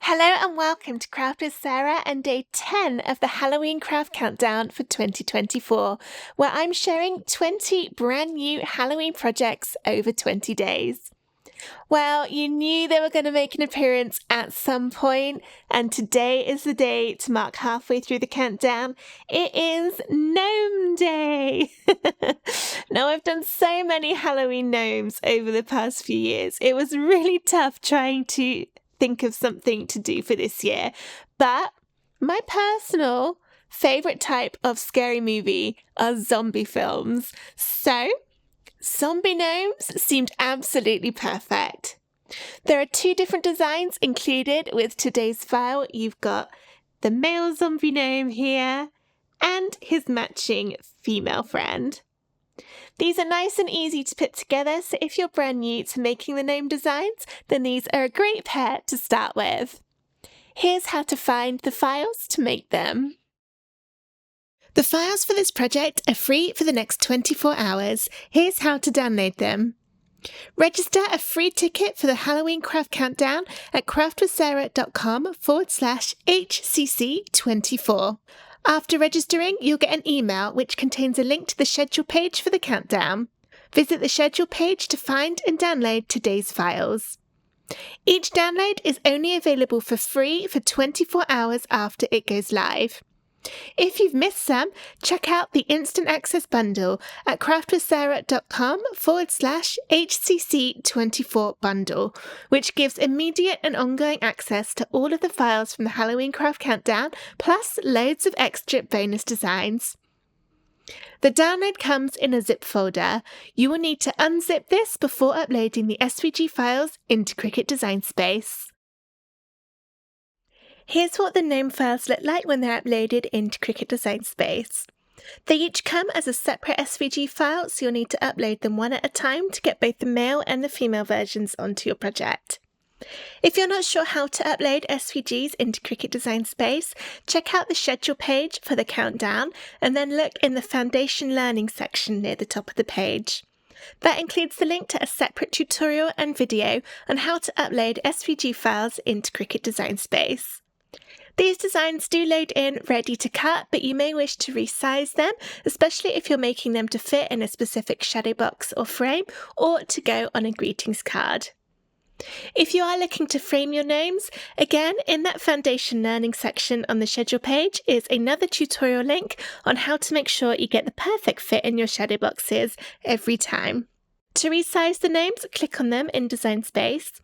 Hello and welcome to Craft with Sarah and day 10 of the Halloween Craft Countdown for 2024, where I'm sharing 20 brand new Halloween projects over 20 days. Well, you knew they were going to make an appearance at some point, and today is the day to mark halfway through the countdown. It is Gnome Day! Now, I've done so many Halloween gnomes over the past few years. It was really tough trying to think of something to do for this year, but my personal favourite type of scary movie are zombie films, so zombie gnomes seemed absolutely perfect. There are 2 different designs included with today's file. You've got the male zombie gnome here and his matching female friend. These are nice and easy to put together, so if you're brand new to making the gnome designs, then these are a great pair to start with. Here's how to find the files to make them. The files for this project are free for the next 24 hours. Here's how to download them. Register a free ticket for the Halloween Craft Countdown at craftwithsarah.com/HCC24. After registering, you'll get an email which contains a link to the schedule page for the countdown. Visit the schedule page to find and download today's files. Each download is only available for free for 24 hours after it goes live. If you've missed some, check out the Instant Access Bundle at craftwithsarah.com/HCC24 bundle, which gives immediate and ongoing access to all of the files from the Halloween Craft Countdown, plus loads of extra bonus designs. The download comes in a zip folder. You will need to unzip this before uploading the SVG files into Cricut Design Space. Here's what the gnome files look like when they're uploaded into Cricut Design Space. They each come as a separate SVG file, so you'll need to upload them one at a time to get both the male and the female versions onto your project. If you're not sure how to upload SVGs into Cricut Design Space, check out the schedule page for the countdown and then look in the Foundation Learning section near the top of the page. That includes the link to a separate tutorial and video on how to upload SVG files into Cricut Design Space. These designs do load in ready to cut, but you may wish to resize them, especially if you're making them to fit in a specific shadow box or frame, or to go on a greetings card. If you are looking to frame your gnomes, again, in that Foundation Learning section on the schedule page is another tutorial link on how to make sure you get the perfect fit in your shadow boxes every time. To resize the gnomes, click on them in Design Space.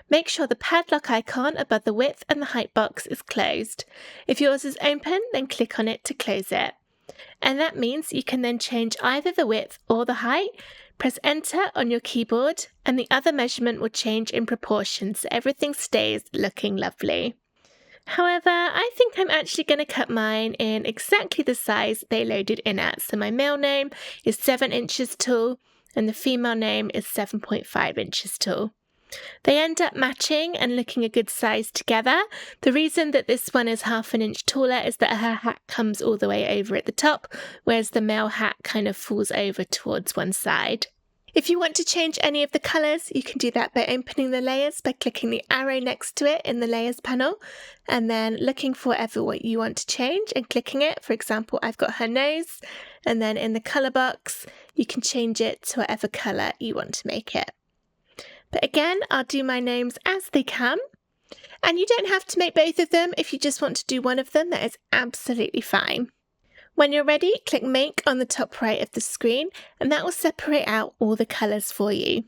Make sure the padlock icon above the width and the height box is closed. If yours is open, then click on it to close it. And that means you can then change either the width or the height. Press Enter on your keyboard and the other measurement will change in proportion so everything stays looking lovely. However, I think I'm actually going to cut mine in exactly the size they loaded in at. So my male gnome is 7 inches tall and the female gnome is 7.5 inches tall. They end up matching and looking a good size together. The reason that this one is half an inch taller is that her hat comes all the way over at the top, whereas the male hat kind of falls over towards one side. If you want to change any of the colours, you can do that by opening the layers by clicking the arrow next to it in the layers panel and then looking for whatever what you want to change and clicking it. For example, I've got her nose, and then in the colour box, you can change it to whatever colour you want to make it. But again, I'll do my gnomes as they come. And you don't have to make both of them. If you just want to do one of them, that is absolutely fine. When you're ready, click Make on the top right of the screen, and that will separate out all the colours for you.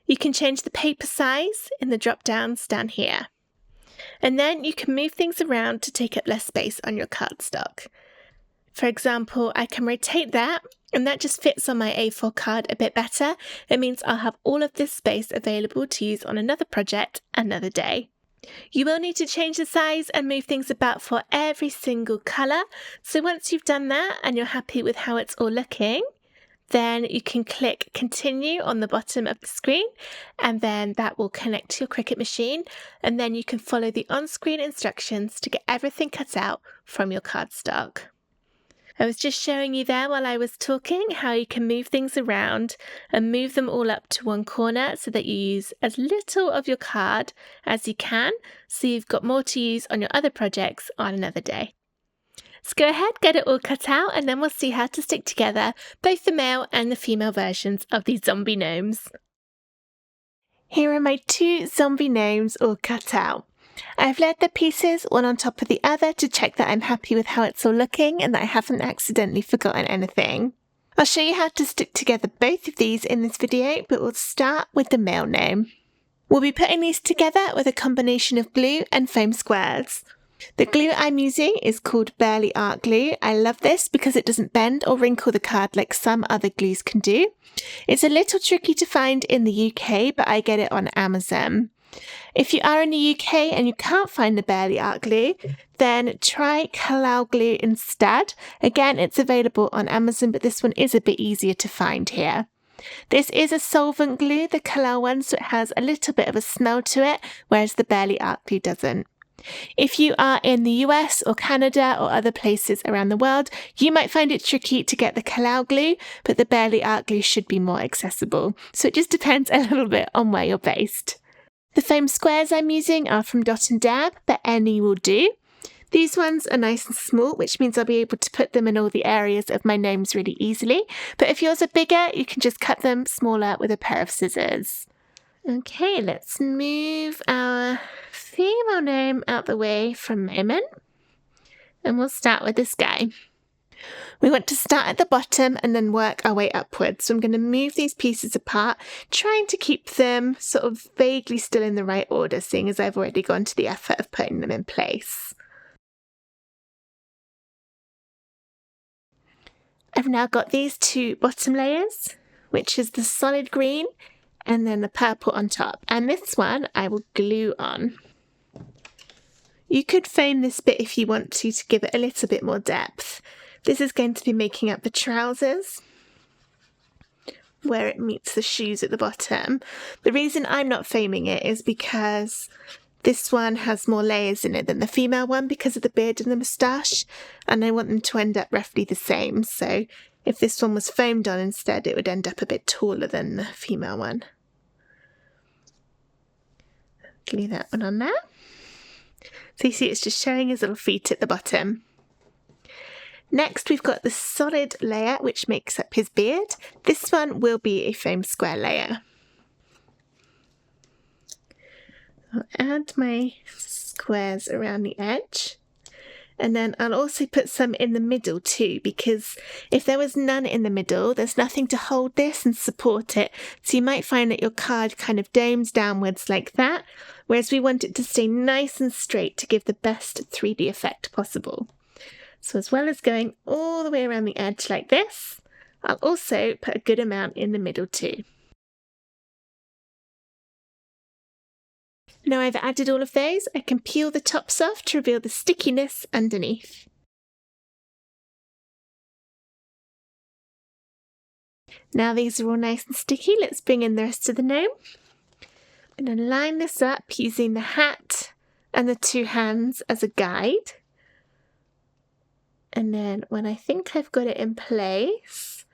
You can change the paper size in the drop-downs down here. And then you can move things around to take up less space on your cardstock. For example, I can rotate that, and that just fits on my A4 card a bit better. It means I'll have all of this space available to use on another project another day. You will need to change the size and move things about for every single colour. So once you've done that and you're happy with how it's all looking, then you can click Continue on the bottom of the screen, and then that will connect to your Cricut machine, and then you can follow the on-screen instructions to get everything cut out from your cardstock. I was just showing you there while I was talking how you can move things around and move them all up to one corner so that you use as little of your card as you can, so you've got more to use on your other projects on another day. So go ahead, get it all cut out, and then we'll see how to stick together both the male and the female versions of these zombie gnomes. Here are my 2 zombie gnomes all cut out. I've laid the pieces one on top of the other to check that I'm happy with how it's all looking and that I haven't accidentally forgotten anything. I'll show you how to stick together both of these in this video, but we'll start with the male gnome. We'll be putting these together with a combination of glue and foam squares. The glue I'm using is called Bearly Art Glue. I love this because it doesn't bend or wrinkle the card like some other glues can do. It's a little tricky to find in the UK, but I get it on Amazon. If you are in the UK and you can't find the Bearly Art Glue, then try Kalal Glue instead. Again, it's available on Amazon, but this one is a bit easier to find here. This is a solvent glue, the Kalal one, so it has a little bit of a smell to it, whereas the Bearly Art Glue doesn't. If you are in the US or Canada or other places around the world, you might find it tricky to get the Kalal glue, but the Bearly Art Glue should be more accessible. So it just depends a little bit on where you're based. The foam squares I'm using are from Dot & Dab, but any will do. These ones are nice and small, which means I'll be able to put them in all the areas of my gnomes really easily. But if yours are bigger, you can just cut them smaller with a pair of scissors. Okay, let's move our female gnome out the way for a moment. And we'll start with this guy. We want to start at the bottom and then work our way upwards. So I'm going to move these pieces apart, trying to keep them sort of vaguely still in the right order, seeing as I've already gone to the effort of putting them in place. I've now got these 2 bottom layers, which is the solid green and then the purple on top. And this one I will glue on. You could foam this bit if you want to give it a little bit more depth. This is going to be making up the trousers, where it meets the shoes at the bottom. The reason I'm not foaming it is because this one has more layers in it than the female one because of the beard and the moustache, and I want them to end up roughly the same. So if this one was foamed on instead, it would end up a bit taller than the female one. Glue that one on there. So you see it's just showing his little feet at the bottom. Next we've got the solid layer which makes up his beard. This one will be a foam square layer. I'll add my squares around the edge. And then I'll also put some in the middle too, because if there was none in the middle, there's nothing to hold this and support it. So you might find that your card kind of domes downwards like that, whereas we want it to stay nice and straight to give the best 3D effect possible. So as well as going all the way around the edge like this, I'll also put a good amount in the middle too. Now I've added all of those, I can peel the tops off to reveal the stickiness underneath. Now these are all nice and sticky, let's bring in the rest of the gnome. I'm going to line this up using the hat and the 2 hands as a guide. And then when I think I've got it in place,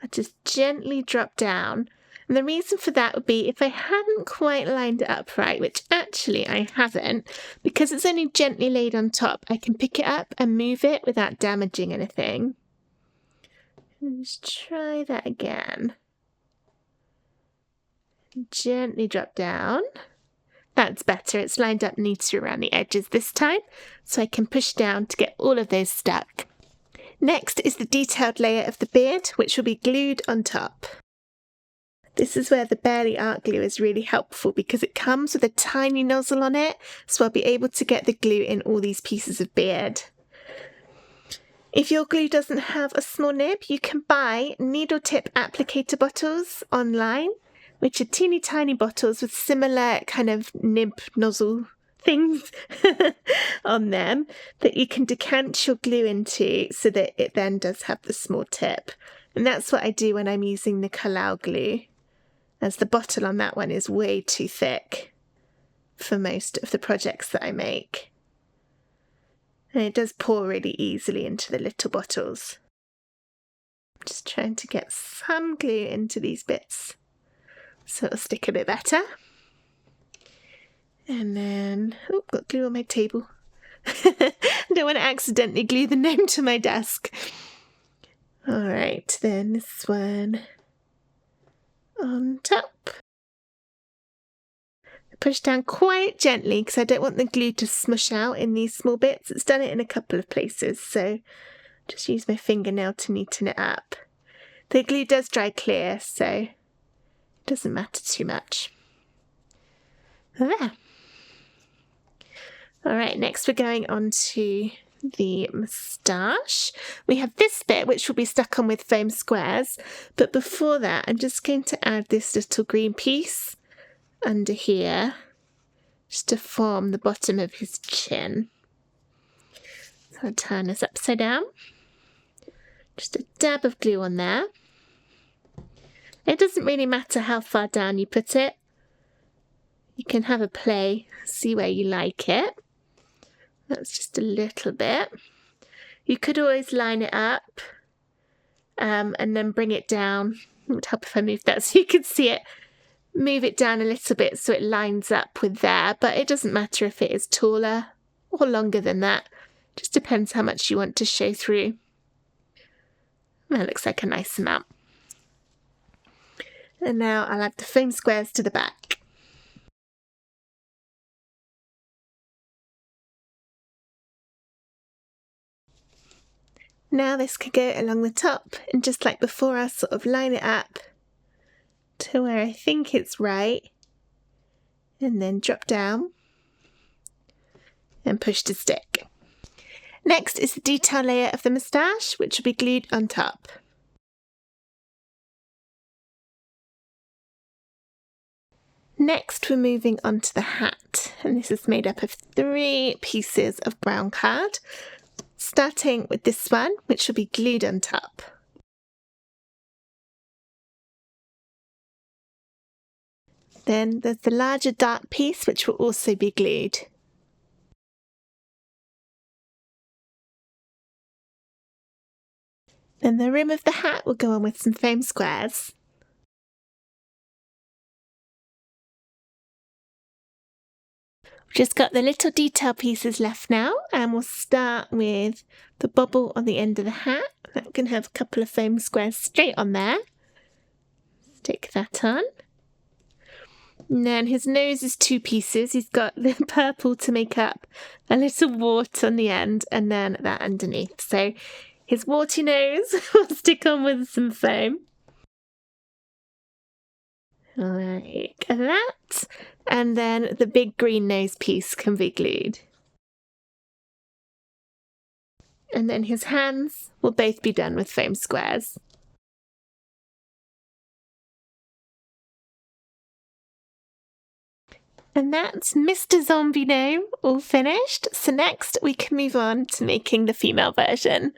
I just gently drop down. And the reason for that would be if I hadn't quite lined it up right, which actually I haven't, because it's only gently laid on top, I can pick it up and move it without damaging anything. Let's try that again. Gently drop down. That's better, it's lined up neater around the edges this time, so I can push down to get all of those stuck. Next is the detailed layer of the beard, which will be glued on top. This is where the Bearly Art Glue is really helpful because it comes with a tiny nozzle on it, so I'll be able to get the glue in all these pieces of beard. If your glue doesn't have a small nib, you can buy needle tip applicator bottles online, which are teeny tiny bottles with similar kind of nib nozzle things on them that you can decant your glue into so that it then does have the small tip. And that's what I do when I'm using the Kalal glue, as the bottle on that one is way too thick for most of the projects that I make. And it does pour really easily into the little bottles. Just trying to get some glue into these bits so it'll stick a bit better. And then, oh, got glue on my table. I don't want to accidentally glue the gnome to my desk. Alright, then this one on top. Push down quite gently because I don't want the glue to smush out in these small bits. It's done it in a couple of places, so just use my fingernail to neaten it up. The glue does dry clear, so it doesn't matter too much. There. Alright, next we're going on to the moustache. We have this bit which will be stuck on with foam squares, but before that I'm just going to add this little green piece under here just to form the bottom of his chin. So I'll turn this upside down. Just a dab of glue on there. It doesn't really matter how far down you put it. You can have a play, see where you like it. That's just a little bit. You could always line it up and then bring it down. It would help if I moved that so you could see it. Move it down a little bit so it lines up with there, but it doesn't matter if it is taller or longer than that. Just depends how much you want to show through. That looks like a nice amount. And now I'll add the foam squares to the back. Now this could go along the top, and just like before, I'll sort of line it up to where I think it's right, and then drop down and push to stick. Next is the detail layer of the moustache, which will be glued on top. Next we're moving on to the hat, and this is made up of 3 pieces of brown card, starting with this one, which will be glued on top. Then there's the larger dark piece which will also be glued. Then the rim of the hat will go on with some foam squares. We've just got the little detail pieces left now, and we'll start with the bobble on the end of the hat. That can have a couple of foam squares straight on there. Stick that on. And then his nose is 2 pieces. He's got the purple to make up a little wart on the end, and then that underneath. So his warty nose will stick on with some foam. Like that. And then the big green nose piece can be glued. And then his hands will both be done with foam squares. And that's Mr. Zombie Gnome all finished. So next we can move on to making the female version.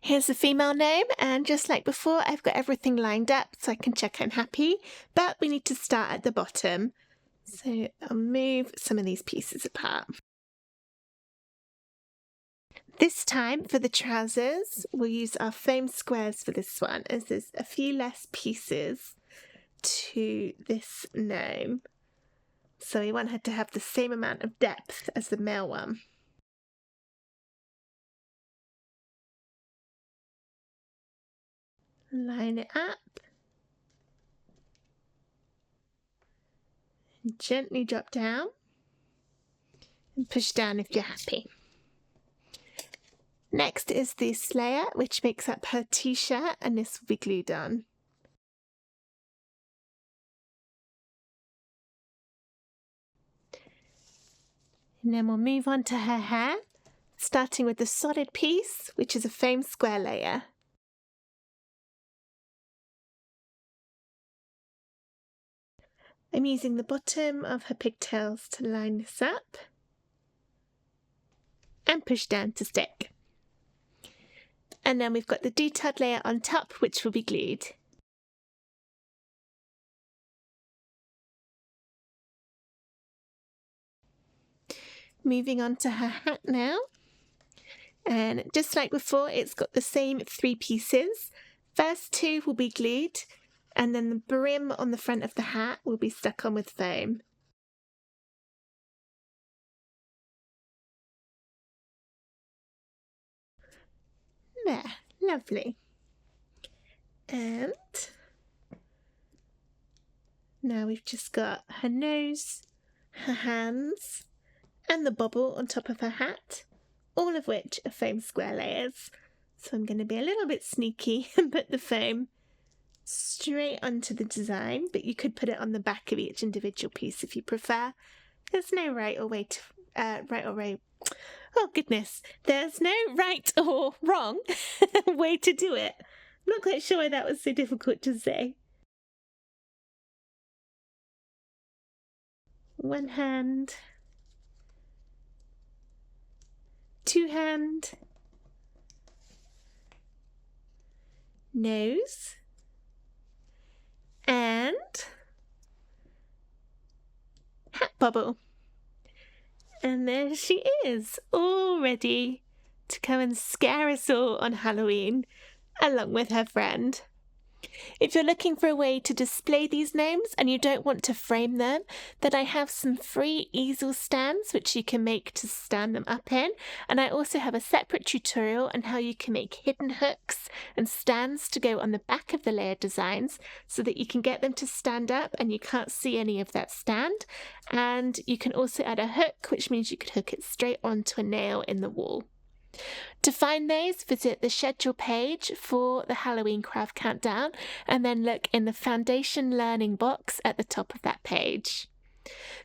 Here's the female gnome, and just like before, I've got everything lined up so I can check I'm happy, but we need to start at the bottom. So I'll move some of these pieces apart. This time for the trousers, we'll use our foam squares for this one, as there's a few less pieces to this gnome. So we want her to have the same amount of depth as the male one. Line it up. And gently drop down. And push down if you're happy. Next is this layer, which makes up her t-shirt, and this will be glued on. And then we'll move on to her hair, starting with the solid piece, which is a foam square layer. I'm using the bottom of her pigtails to line this up and push down to stick. And then we've got the detailed layer on top, which will be glued. Moving on to her hat now. And just like before, it's got the same 3 pieces. First 2 will be glued, and then the brim on the front of the hat will be stuck on with foam. There, lovely. And now we've just got her nose, her hands, and the bobble on top of her hat, all of which are foam square layers. So I'm going to be a little bit sneaky and put the foam straight onto the design, but you could put it on the back of each individual piece if you prefer. There's no right or way to oh goodness, there's no right or wrong way to do it. I'm not quite sure why that was so difficult to say. One hand, 2 hand, nose, and hat bubble. And there she is, all ready to come and scare us all on Halloween, along with her friend. If you're looking for a way to display these gnomes and you don't want to frame them, then I have some free easel stands which you can make to stand them up in. And I also have a separate tutorial on how you can make hidden hooks and stands to go on the back of the layered designs so that you can get them to stand up and you can't see any of that stand. And you can also add a hook, which means you could hook it straight onto a nail in the wall. To find those, visit the schedule page for the Halloween Craft Countdown and then look in the Foundation Learning box at the top of that page.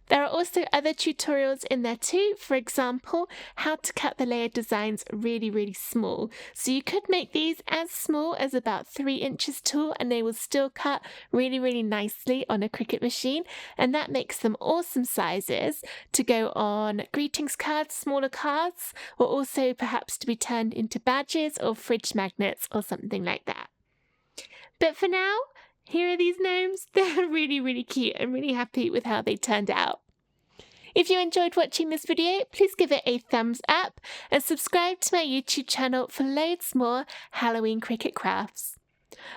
There are also other tutorials in there too, for example, how to cut the layered designs really small. So you could make these as small as about 3 inches tall and they will still cut really nicely on a Cricut machine, and that makes them awesome sizes to go on greetings cards, smaller cards, or also perhaps to be turned into badges or fridge magnets or something like that. But for now, here are these gnomes. They're really cute. I'm really happy with how they turned out. If you enjoyed watching this video, please give it a thumbs up and subscribe to my YouTube channel for loads more Halloween Cricut crafts.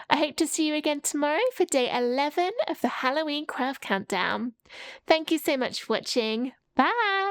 I hope to see you again tomorrow for day 11 of the Halloween Craft Countdown. Thank you so much for watching. Bye!